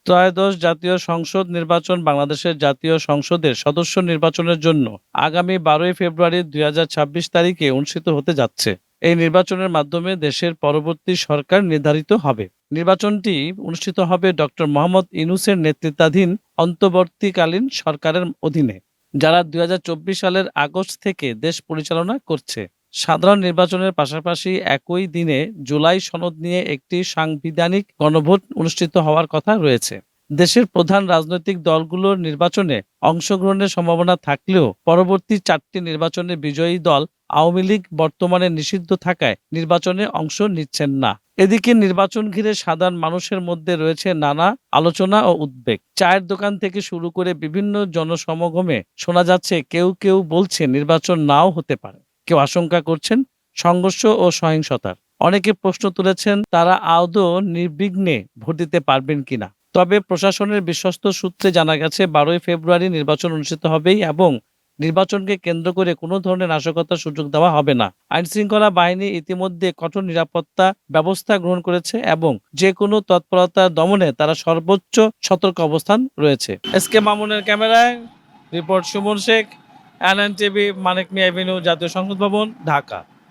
ত্রয়োদশ জাতীয় সংসদ নির্বাচন বাংলাদেশের জাতীয় সংসদের সদস্য নির্বাচনের জন্য আগামী ১২ই ফেব্রুয়ারি ২০২৬ তারিখে অনুষ্ঠিত হতে যাচ্ছে। এই নির্বাচনের মাধ্যমে দেশের পরবর্তী সরকার নির্ধারিত হবে। নির্বাচনটি অনুষ্ঠিত হবে ডক্টর মোহাম্মদ ইউনূসের নেতৃত্বাধীন অন্তর্বর্তীকালীন সরকারের অধীনে, যারা ২০২৪ সালের আগস্ট থেকে দেশ পরিচালনা করছে। সাধারণ নির্বাচনের পাশাপাশি একই দিনে জুলাই সনদ নিয়ে একটি সাংবিধানিক গণভোট অনুষ্ঠিত হওয়ার কথা রয়েছে। দেশের প্রধান রাজনৈতিক দলগুলোর নির্বাচনে অংশগ্রহণের সম্ভাবনা থাকলেও পরবর্তী ৪টি নির্বাচনে বিজয়ী দল আওয়ামী লীগ বর্তমানে নিষিদ্ধ থাকায় নির্বাচনে অংশ নিচ্ছেন না। এদিকে নির্বাচন ঘিরে সাধারণ মানুষের মধ্যে রয়েছে নানা আলোচনা ও উদ্বেগ। চায়ের দোকান থেকে শুরু করে বিভিন্ন জনসমাগমে শোনা যাচ্ছে কেউ কেউ বলছে নির্বাচন নাও হতে পারে। কেউ আশঙ্কা করছেন সংঘর্ষ ও সহিংসতার। অনেকে প্রশ্ন তুলেছেন তারা আদৌ নির্বিঘ্নে ভোট দিতে পারবেন কিনা। তবে প্রশাসনের বিশ্বস্ত সূত্রে জানা গেছে ১২ই ফেব্রুয়ারি নির্বাচন অনুষ্ঠিত হবেই এবং নির্বাচনকে কেন্দ্র করে কোনো ধরনের নাশকতার সুযোগ দেওয়া হবে না। আইনশৃঙ্খলা বাহিনী ইতিমধ্যে কঠোর নিরাপত্তা ব্যবস্থা গ্রহণ করেছে এবং যে কোনো তৎপরতা দমনে তারা সর্বোচ্চ সতর্ক অবস্থান রয়েছে। এসকে মামুনের ক্যামেরায় রিপোর্ট সুমন শেখ, এনএনটিভি, মানিক মিয়া এভিনিউ, জাতীয় সংসদ ভবন, ঢাকা।